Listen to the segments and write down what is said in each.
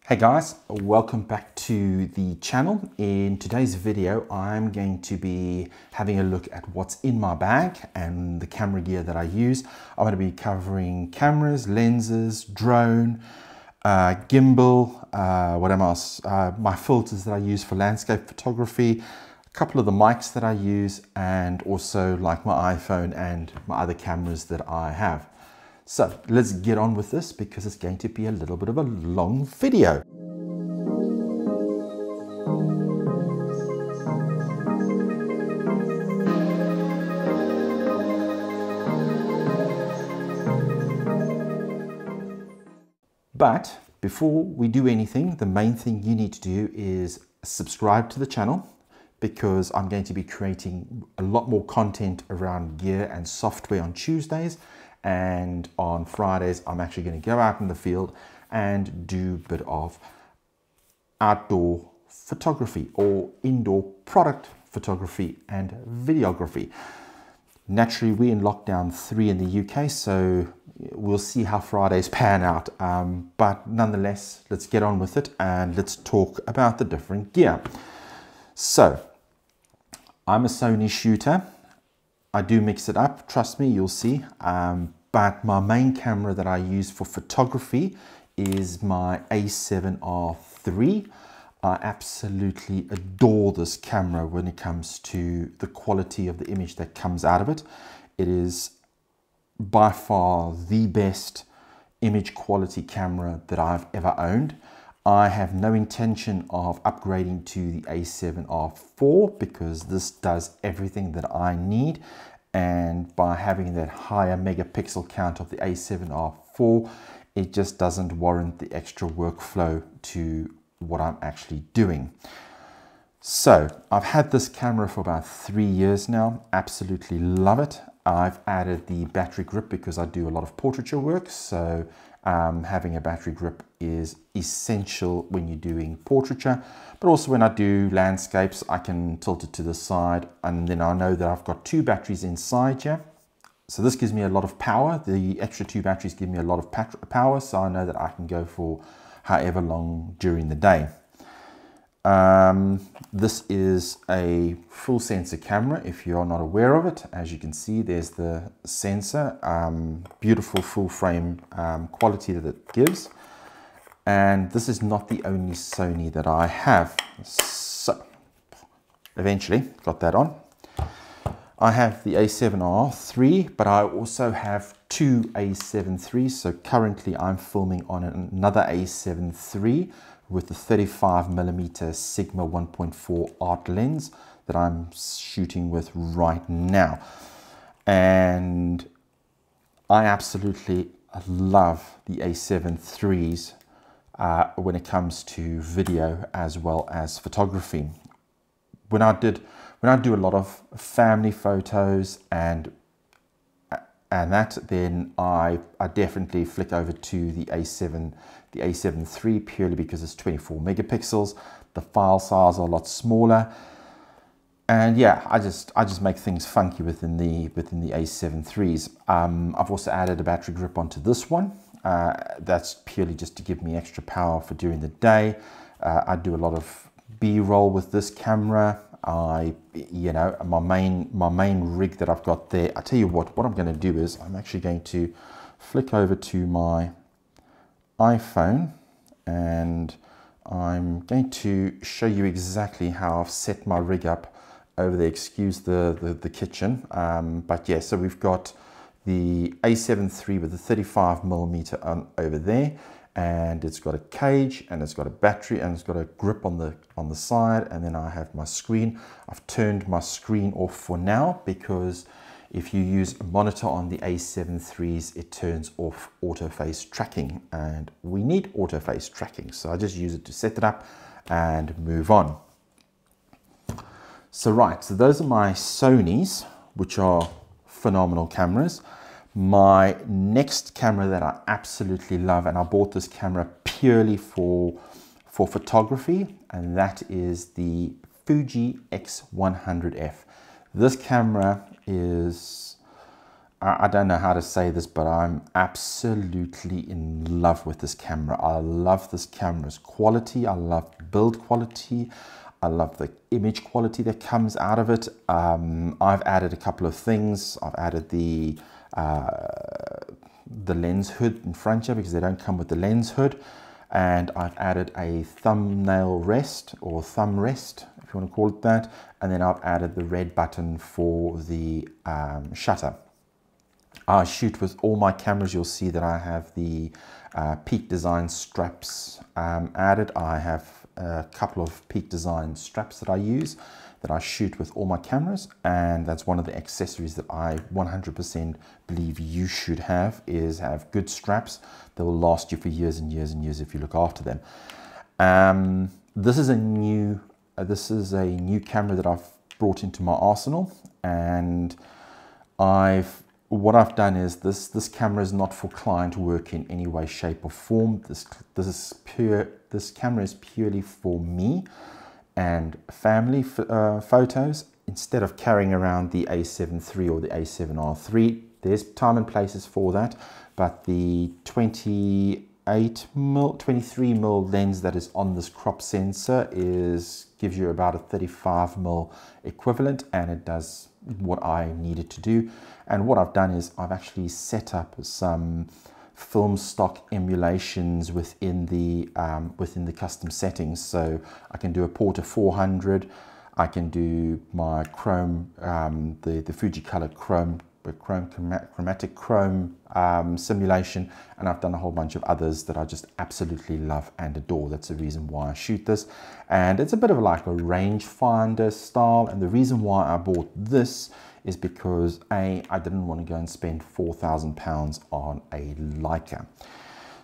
Hey guys, welcome back to the channel. In today's video, I'm going to be having a look at what's in my bag and the camera gear that I use. I'm going to be covering cameras, lenses, drone, gimbal, what else? My filters that I use for landscape photography, a couple of the mics that I use, and also like my iPhone and my other cameras that I have. So let's get on with this because it's going to be a little bit of a long video. But before we do anything, the main thing you need to do is subscribe to the channel, because I'm going to be creating a lot more content around gear and software on Tuesdays, and on Fridays I'm actually going to go out in the field and do a bit of outdoor photography or indoor product photography and videography. Naturally, we're in lockdown 3 in the UK, so we'll see how Fridays pan out. But nonetheless, let's get on with it and let's talk about the different gear. So, I'm a Sony shooter. I do mix it up, trust me, you'll see. But my main camera that I use for photography is my A7R III. I absolutely adore this camera when it comes to the quality of the image that comes out of it. It is by far the best image quality camera that I've ever owned. I have no intention of upgrading to the A7R IV because this does everything that I need, and by having that higher megapixel count of the A7R IV, it just doesn't warrant the extra workflow to what I'm actually doing. So I've had this camera for about 3 years now, absolutely love it. I've added the battery grip because I do a lot of portraiture work, so having a battery grip is essential when you're doing portraiture, but also when I do landscapes I can tilt it to the side, and then I know that I've got 2 batteries inside here, so this gives me a lot of power. The extra 2 batteries give me a lot of power, so I know that I can go for however long during the day. This is a full sensor camera if you are not aware of it. As you can see, there's the sensor, beautiful full frame quality that it gives. And this is not the only Sony that I have. So eventually got that on. I have the A7R III, but I also have 2 A7 IIIs. So currently I'm filming on another A7 III with the 35mm Sigma 1.4 art lens that I'm shooting with right now. And I absolutely love the A7 IIIs when it comes to video as well as photography. When I do a lot of family photos and that, then I definitely flick over to the A7 III purely because it's 24 megapixels. The file size are a lot smaller, and yeah, I just make things funky within the A7 IIIs. I've also added a battery grip onto this one. That's purely just to give me extra power for during the day. I do a lot of B-roll with this camera. My main rig that I've got there. I tell you what I'm going to do is I'm actually going to flick over to my iPhone and I'm going to show you exactly how I've set my rig up over there. Excuse the kitchen, but yeah, so we've got the A7 III with the 35mm on over there, and it's got a cage and it's got a battery and it's got a grip on the side, and then I have my screen. I've turned my screen off for now because if you use a monitor on the A7 IIIs, it turns off autofocus tracking, and we need autofocus tracking, so I just use it to set it up and move on. So those are my Sonys, which are phenomenal cameras. My next camera that I absolutely love, and I bought this camera purely for photography, and that is the Fuji X100F. This camera is I don't know how to say this, but I'm absolutely in love with this camera. I love this camera's quality. I love build quality. I love the image quality that comes out of it. I've added a couple of things. I've added the lens hood in front here because they don't come with the lens hood. And I've added a thumbnail rest or thumb rest, if you want to call it that. And then I've added the red button for the shutter. I shoot with all my cameras. You'll see that I have the Peak Design straps added. I have a couple of Peak Design straps that I use that I shoot with all my cameras, and that's one of the accessories that I 100% believe you should have, is have good straps that will last you for years and years and years if you look after them. This is a new camera that I've brought into my arsenal, and what I've done is this camera is not for client work in any way, shape or form. This camera is purely for me and family photos. Instead of carrying around the A7 III or the A7R III, there's time and places for that, but the 23mm lens that is on this crop sensor gives you about a 35mm equivalent, and it does what I needed to do. And what I've done is I've actually set up some film stock emulations within the custom settings. So I can do a Porta 400, I can do my chrome, the Fujicolor chromatic chrome simulation, and I've done a whole bunch of others that I just absolutely love and adore. That's the reason why I shoot this, and it's a bit of like a rangefinder style. And the reason why I bought this is because I didn't want to go and spend £4,000 on a Leica,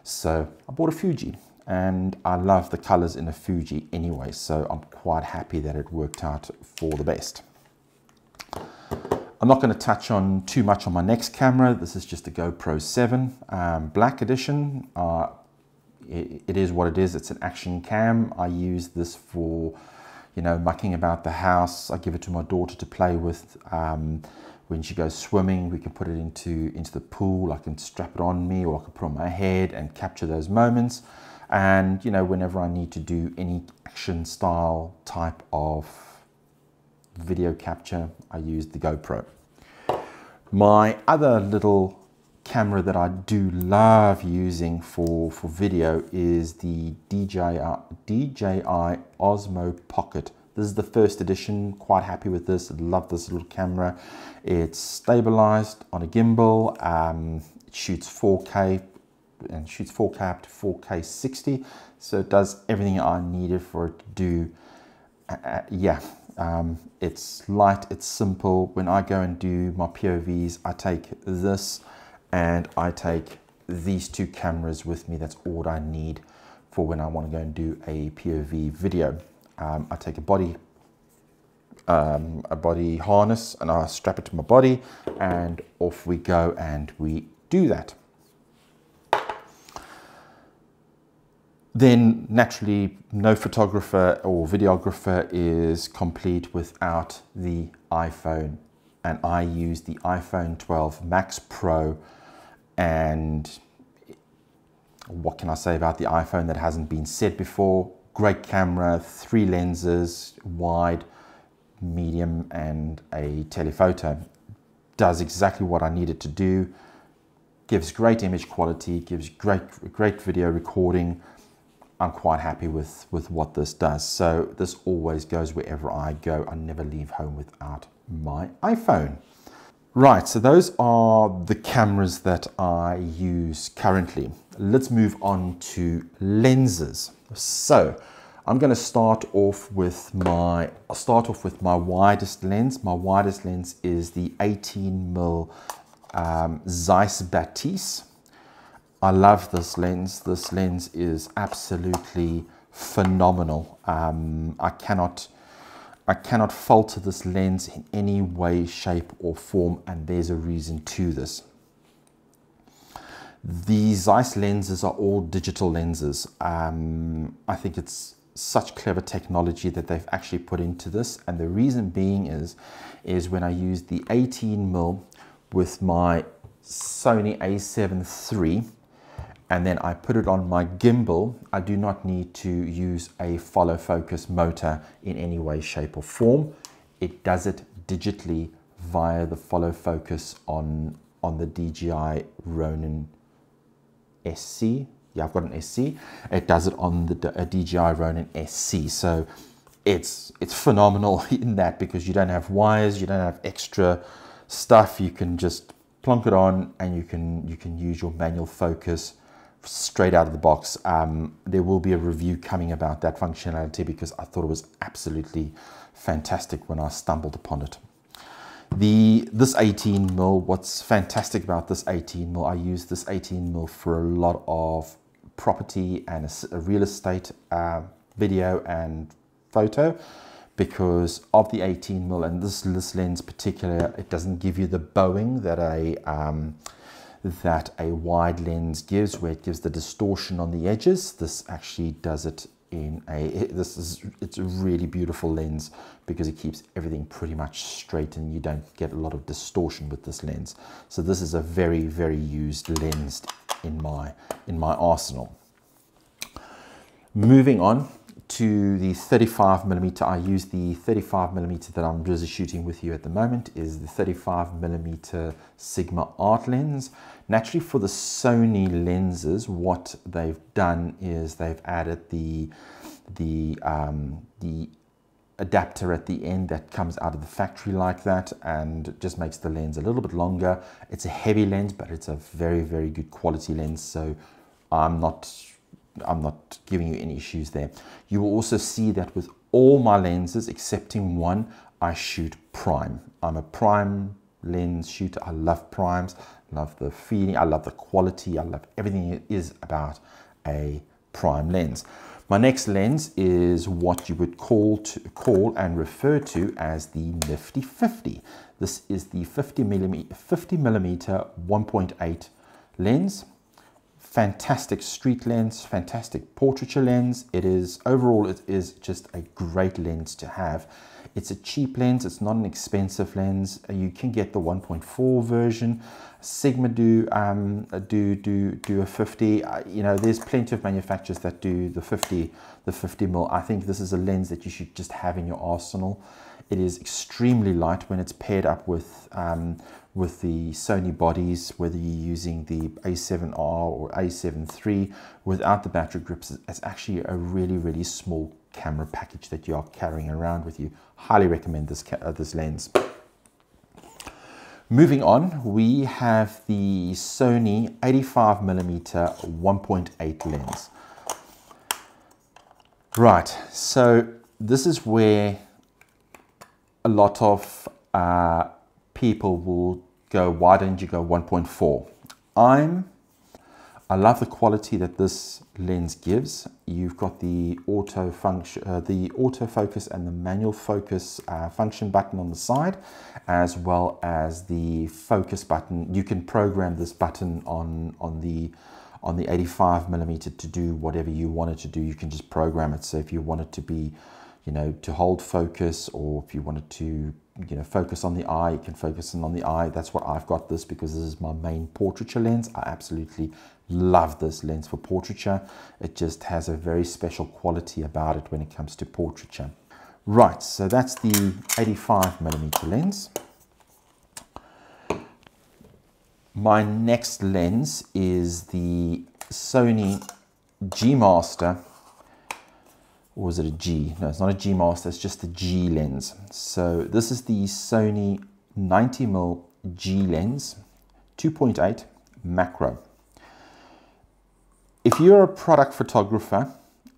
so I bought a Fuji, and I love the colors in a Fuji anyway, so I'm quite happy that it worked out for the best. I'm not going to touch on too much on my next camera. This is just a GoPro 7 Black Edition. It is what it is. It's an action cam. I use this for, you know, mucking about the house. I give it to my daughter to play with. When she goes swimming, we can put it into the pool. I can strap it on me, or I can put it on my head and capture those moments. And, you know, whenever I need to do any action style type of video capture, I use the GoPro. My other little camera that I do love using for video is the DJI Osmo Pocket. This is the first edition. Quite happy with this. I love this little camera. It's stabilized on a gimbal. It shoots 4K and shoots 4K up to 4K 60. So it does everything I needed for it to do. It's light, it's simple. When I go and do my POVs, I take this and I take these two cameras with me. That's all I need for when I want to go and do a POV video. I take a body harness and I strap it to my body, and off we go and we do that. Then naturally, no photographer or videographer is complete without the iPhone, and I use the iPhone 12 Max Pro. And what can I say about the iPhone that hasn't been said before? Great camera, 3 lenses, wide, medium and a telephoto. Does exactly what I need it to do. Gives great image quality, gives great video recording. I'm quite happy with what this does. So this always goes wherever I go. I never leave home without my iPhone. Right, so those are the cameras that I use currently. Let's move on to lenses. So I'm going to start off with my widest lens. My widest lens is the 18mm Zeiss Batiste. I love this lens. This lens is absolutely phenomenal. I cannot falter this lens in any way, shape or form, and there's a reason to this. The Zeiss lenses are all digital lenses. I think it's such clever technology that they've actually put into this, and the reason being is when I use the 18mm with my Sony a7 III and then I put it on my gimbal, I do not need to use a follow focus motor in any way, shape or form. It does it digitally via the follow focus on the DJI Ronin SC. Yeah, I've got an SC. It does it on the DJI Ronin SC. So it's phenomenal in that, because you don't have wires, you don't have extra stuff. You can just plonk it on and you can use your manual focus straight out of the box. There will be a review coming about that functionality, because I thought it was absolutely fantastic when I stumbled upon it. This 18mm, what's fantastic about this 18mm, I use this 18mm for a lot of property and a real estate video and photo, because of the 18mm, and this lens in particular, it doesn't give you the bowing that a wide lens gives, where it gives the distortion on the edges. This actually does it in it's a really beautiful lens, because it keeps everything pretty much straight and you don't get a lot of distortion with this lens. So this is a very, very used lens in my arsenal. Moving on to the 35mm, I use the 35mm that I'm busy shooting with you at the moment, is the 35mm Sigma Art lens. Naturally, for the Sony lenses, what they've done is they've added the adapter at the end that comes out of the factory like that, and it just makes the lens a little bit longer. It's a heavy lens, but it's a very, very good quality lens, so I'm not giving you any issues there. You will also see that with all my lenses, excepting one, I shoot prime. I'm a prime lens shooter. I love primes, love the feeling, I love the quality, I love everything it is about a prime lens. My next lens is what you would call and refer to as the Nifty 50. This is the 50mm 1.8 lens. Fantastic street lens, fantastic portraiture lens. Overall, it is just a great lens to have. It's a cheap lens, it's not an expensive lens. You can get the 1.4 version. Sigma do a 50. You know, there's plenty of manufacturers that do the 50mm. I think this is a lens that you should just have in your arsenal. It is extremely light when it's paired up with the Sony bodies, whether you're using the A7R or A7 III without the battery grips. It's actually a really, really small camera package that you are carrying around with you. Highly recommend this lens. Moving on, we have the Sony 85mm 1.8 lens. Right, so this is where a lot of people will go, why don't you go 1.4? I love the quality that this lens gives. You've got the auto focus and the manual focus function button on the side, as well as the focus button. You can program this button on the 85mm to do whatever you want it to do. You can just program it. So if you want it to be, you know, to hold focus, or if you wanted to, you know, focus on the eye, you can focus on the eye. That's what I've got this, because this is my main portraiture lens. I absolutely love this lens for portraiture. It just has a very special quality about it when it comes to portraiture. Right, so that's the 85mm lens. My next lens is the Sony G Master. Or is it a G? No, it's not a G Master, it's just the G lens. So this is the Sony 90mm G lens, 2.8 macro. If you're a product photographer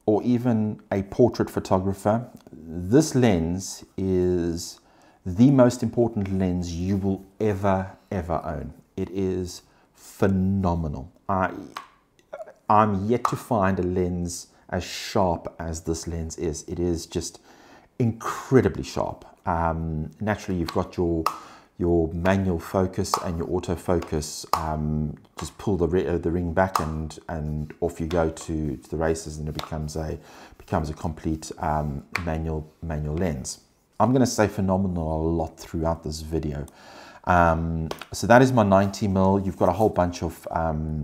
or even a portrait photographer, this lens is the most important lens you will ever own. It is phenomenal. I'm yet to find a lens as sharp as this lens is. It is just incredibly sharp. Naturally, you've got your manual focus and your autofocus. Just pull the ring back and off you go to the races, and it becomes a complete manual lens. I'm going to say phenomenal a lot throughout this video. So that is my 90mm. You've got a whole bunch of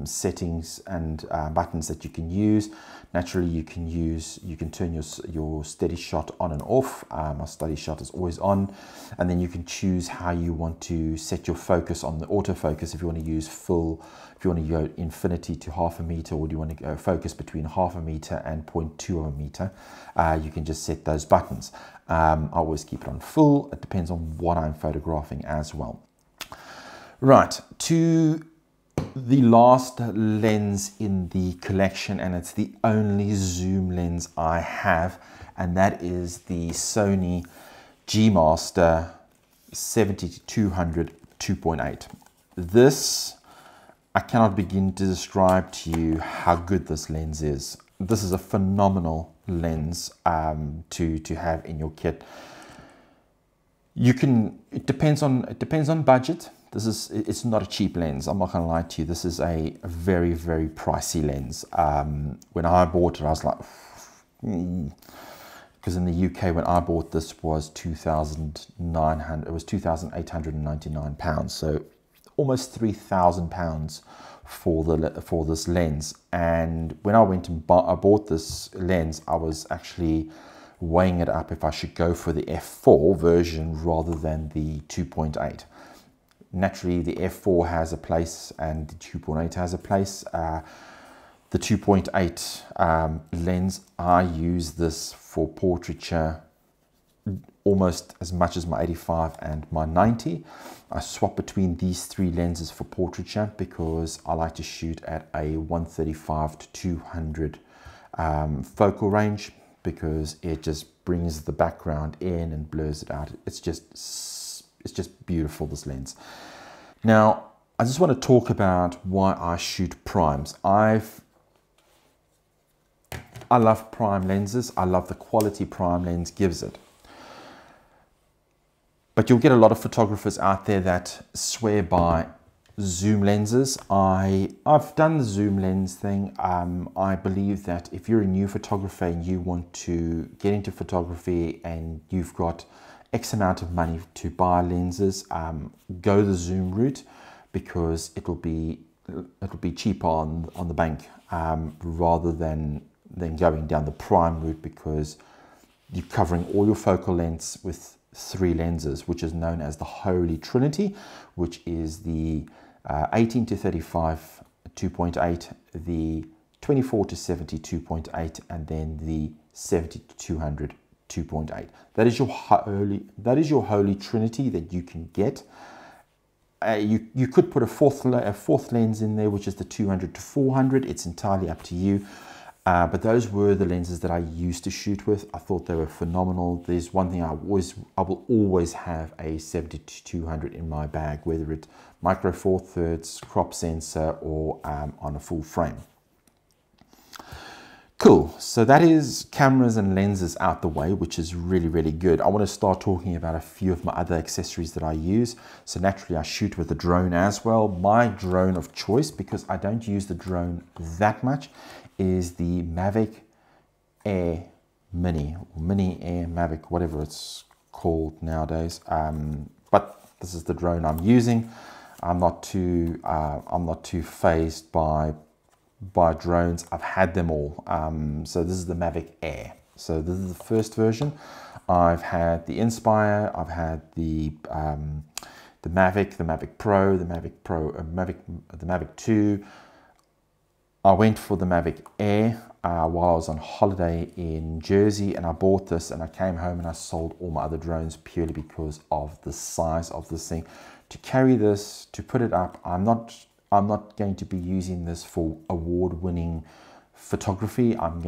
settings and buttons that you can use. Naturally, you can turn your steady shot on and off. My steady shot is always on, and then you can choose how you want to set your focus on the autofocus. If you want to use full, if you want to go infinity to 1/2 meter, or do you want to go focus between 1/2 meter and 0.2 of a meter, you can just set those buttons. I always keep it on full. It depends on what I'm photographing as well. Right, to the last lens in the collection, and it's the only zoom lens I have, and that is the Sony G Master 70-200 2.8. This, I cannot begin to describe to you how good this lens is. This is a phenomenal lens to have in your kit. You can, it depends on budget. It's not a cheap lens. I'm not going to lie to you. This is a very, very pricey lens. When I bought it, I was like, because in the UK, when I bought this was £2,900. It was £2,899. So almost £3,000 for this lens. And when I went and I bought this lens, I was actually weighing it up if I should go for the f4 version rather than the 2.8. Naturally, the f4 has a place and the 2.8 has a place. The 2.8 lens, I use this for portraiture almost as much as my 85 and my 90. I swap between these three lenses for portraiture because I like to shoot at a 135 to 200 focal range, because it just brings the background in and blurs it out. It's just beautiful, this lens. Now, I just want to talk about why I shoot primes. I love prime lenses. I love the quality prime lens gives it. But you'll get a lot of photographers out there that swear by zoom lenses. I've done the zoom lens thing. I believe that if you're a new photographer and you want to get into photography and you've got X amount of money to buy lenses, go the zoom route, because it'll be cheaper on the bank, rather than going down the prime route, because you're covering all your focal lengths with three lenses, which is known as the Holy Trinity, which is the 18 to 35 2.8, the 24 to 70 2.8, and then the 70 to 200 2.8. That is your holy trinity that you can get. You could put a fourth lens in there, which is the 200 to 400. It's entirely up to you. But those were the lenses that I used to shoot with. I thought they were phenomenal. There's one thing I will always have a 70 to 200 in my bag, whether it's micro four thirds, crop sensor, or on a full frame. Cool, so that is cameras and lenses out the way, which is really, really good. I want to start talking about a few of my other accessories that I use. So naturally I shoot with a drone as well. My drone of choice, because I don't use the drone that much, is the Mavic Air Mini, or Mini Air Mavic, whatever it's called nowadays. But this is the drone I'm using. I'm not too phased by drones. I've had them all. So this is the Mavic Air. So this is the first version. I've had the Inspire, I've had the Mavic, the Mavic Pro, the Mavic 2. I went for the Mavic Air while I was on holiday in Jersey, and I bought this and I came home and I sold all my other drones purely because of the size of this thing. To carry this, to put it up, I'm not going to be using this for award-winning photography. I'm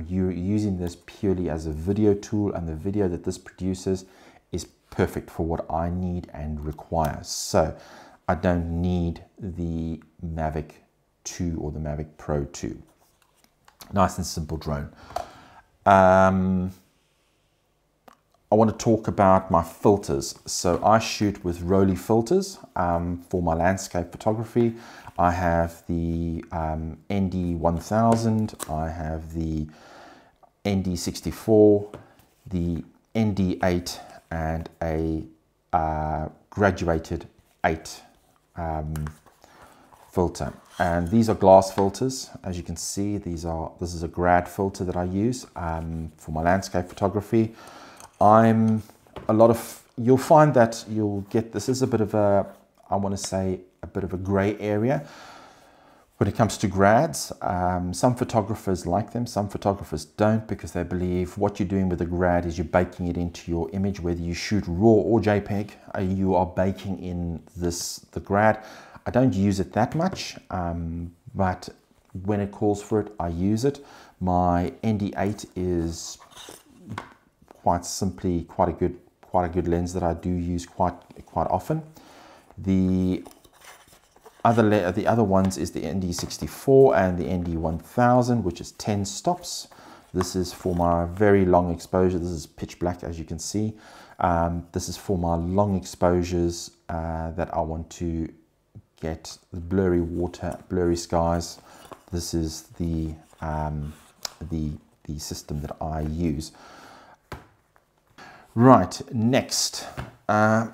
using this purely as a video tool, and the video that this produces is perfect for what I need and require. So I don't need the Mavic 2 or the Mavic Pro 2. Nice and simple drone. I want to talk about my filters. So I shoot with Rollei filters for my landscape photography. I have the ND1000, I have the ND64, the ND8, and a graduated 8 filter, and these are glass filters. As you can see, this is a grad filter that I use for my landscape photography. You'll find that you'll get, this is a bit of a, I want to say a bit of a gray area when it comes to grads. Some photographers like them, some photographers don't, because they believe what you're doing with a grad is you're baking it into your image. Whether you shoot RAW or JPEG, you are baking in the grad. I don't use it that much, but when it calls for it, I use it. My ND8 is quite simply quite a good lens that I do use quite often. The other ones is the ND64 and the ND1000, which is 10 stops. This is for my very long exposure. This is pitch black, as you can see. This is for my long exposures that I want to get the blurry water, blurry skies. This is the system that I use. Right, next, I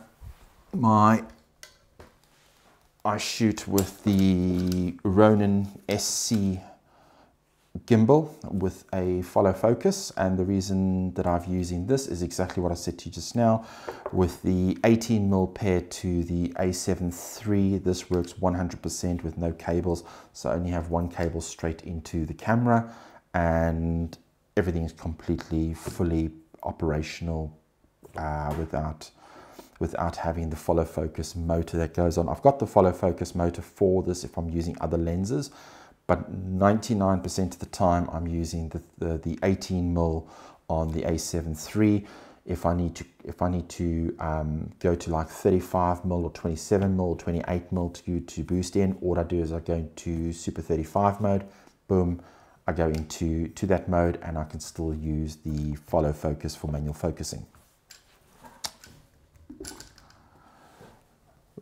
shoot with the Ronin SC gimbal with a follow focus, and the reason that I'm using this is exactly what I said to you just now. With the 18mm paired to the A7 III, this works 100% with no cables, so I only have one cable straight into the camera, and everything is completely fully operational without having the follow focus motor that goes on. I've got the follow focus motor for this if I'm using other lenses, but 99% of the time I'm using the 18mm on the A7 III. If I need to go to like 35mm or 27mm or 28mm to boost in, all I do is I go into Super 35 mode, boom, I go into that mode, and I can still use the follow focus for manual focusing.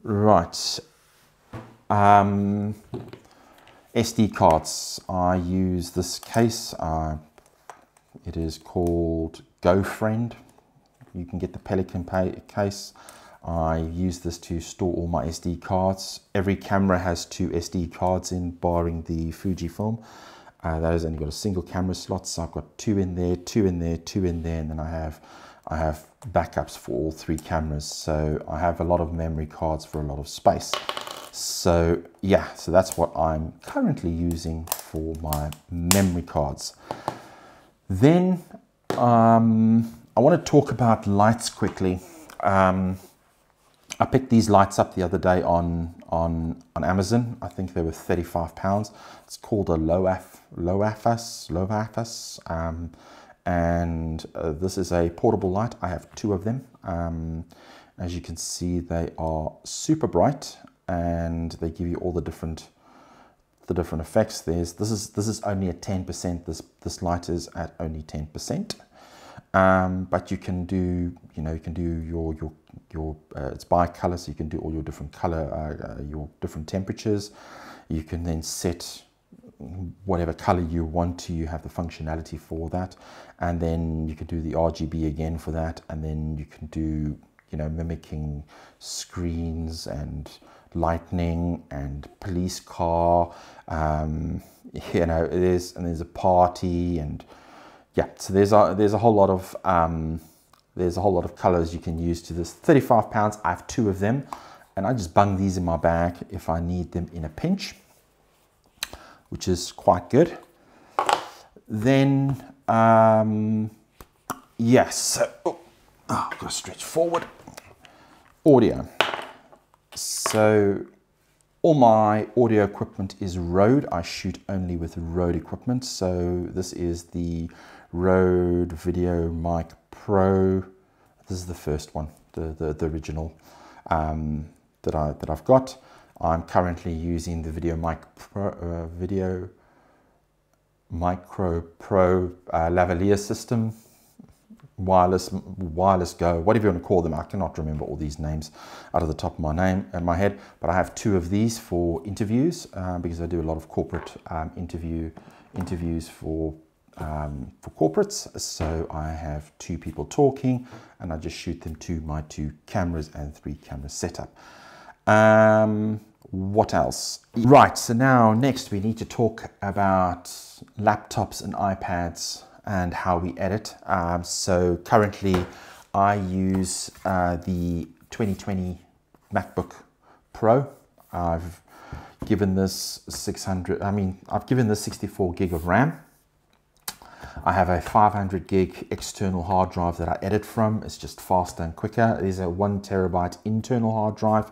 Right. SD cards. I use this case. It is called GoFriend. You can get the Pelican case. I use this to store all my SD cards. Every camera has 2 SD cards in, barring the Fujifilm. That has only got a single camera slot, so I've got 2 in there, 2 in there, 2 in there, and then I have backups for all 3 cameras. So I have a lot of memory cards for a lot of space. So yeah, so that's what I'm currently using for my memory cards. Then I want to talk about lights quickly. I picked these lights up the other day on Amazon. I think they were £35. It's called a Loafas, and this is a portable light. I have 2 of them. As you can see, they are super bright, and they give you all the different effects. This is only at 10%. This light is at only 10%. But you can do, you can do your it's by color, so you can do all your different color, your different temperatures. You can then set whatever color you want to. You have the functionality for that, and then you can do the RGB again for that, and then you can do, mimicking screens and lightning and police car. There's a party, and yeah, so there's a whole lot of colors you can use to this. £35. I have 2 of them, and I just bung these in my bag if I need them in a pinch, which is quite good. Then yes, I've got to stretch forward. Audio. So all my audio equipment is Rode. I shoot only with Rode equipment. So this is the Rode VideoMic Pro. This is the first one, the original that I've got. I'm currently using the VideoMic Pro lavalier system, wireless go, whatever you want to call them. I cannot remember all these names out of the top of my head, but I have 2 of these for interviews, because I do a lot of corporate interviews for corporates. So I have 2 people talking, and I just shoot them to my 2 cameras and 3 camera setup. What else? Right, so now next we need to talk about laptops and iPads and how we edit. So currently I use the 2020 MacBook Pro. I've given this 64 gig of RAM. I have a 500 gig external hard drive that I edit from. It's just faster and quicker. It is a 1 terabyte internal hard drive.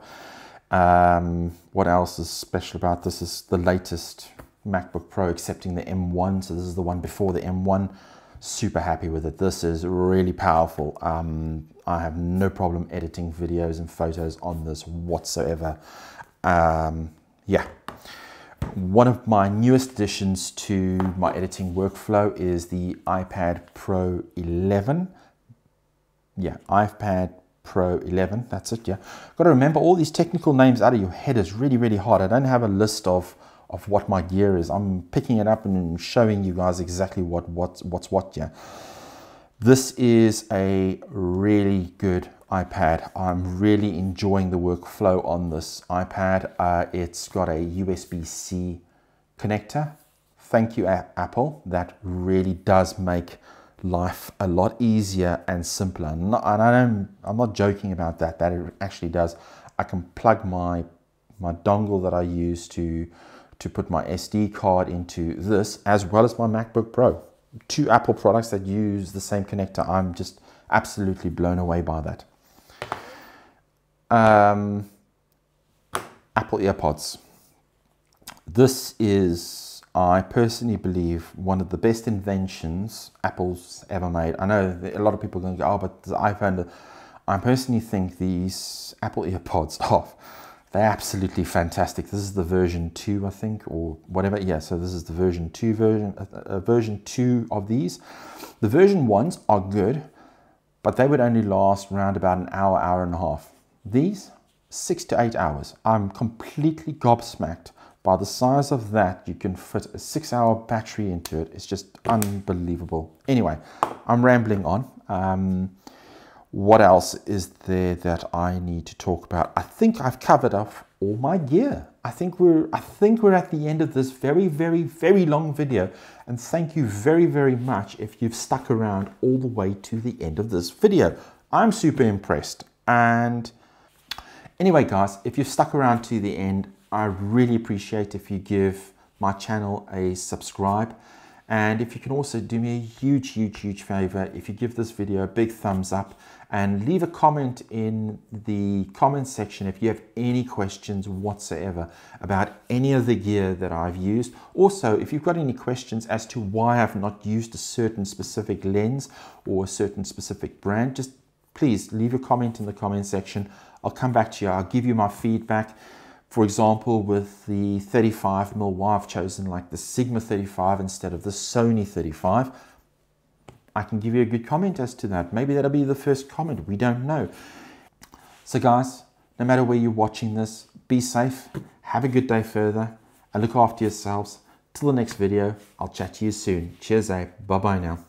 What else is special about this? Is the latest MacBook Pro accepting the M1. So this is the one before the M1. Super happy with it. This is really powerful. I have no problem editing videos and photos on this whatsoever. Yeah. One of my newest additions to my editing workflow is the iPad Pro 11. Yeah, iPad Pro 11, that's it, yeah. Got to remember all these technical names out of your head is really, really hard. I don't have a list of what my gear is. I'm picking it up and showing you guys exactly what's what, yeah. This is a really good iPad. I'm really enjoying the workflow on this iPad. It's got a USB-C connector. Thank you, Apple. That really does make life a lot easier and simpler. I'm not joking about that. That it actually does. I can plug my dongle that I use to put my SD card into this, as well as my MacBook Pro. 2 Apple products that use the same connector. I'm just absolutely blown away by that. Apple AirPods. This is, I personally believe, one of the best inventions Apple's ever made. I know that a lot of people are going to go, oh, but the iPhone. I personally think these Apple AirPods they're absolutely fantastic. This is the version 2, I think, or whatever. Yeah, so this is the version 2 version 2 of these. The version 1s are good, but they would only last around about an hour, hour and a half. These, 6 to 8 hours. I'm completely gobsmacked by the size of that. You can fit a 6-hour battery into it. It's just unbelievable. Anyway, I'm rambling on. What else is there that I need to talk about? I think I've covered off all my gear. I think we're at the end of this very, very, very long video. And thank you very, very much if you've stuck around all the way to the end of this video. I'm super impressed. And anyway, guys, if you've stuck around to the end, I really appreciate if you give my channel a subscribe. And if you can also do me a huge, huge, huge favor, if you give this video a big thumbs up and leave a comment in the comment section if you have any questions whatsoever about any of the gear that I've used. Also, if you've got any questions as to why I've not used a certain specific lens or a certain specific brand, just please leave a comment in the comment section. I'll come back to you. I'll give you my feedback. For example, with the 35mm, why I've chosen like the Sigma 35 instead of the Sony 35. I can give you a good comment as to that. Maybe that'll be the first comment. We don't know. So guys, no matter where you're watching this, be safe, have a good day further, and look after yourselves. Till the next video, I'll chat to you soon. Cheers, Bye-bye now.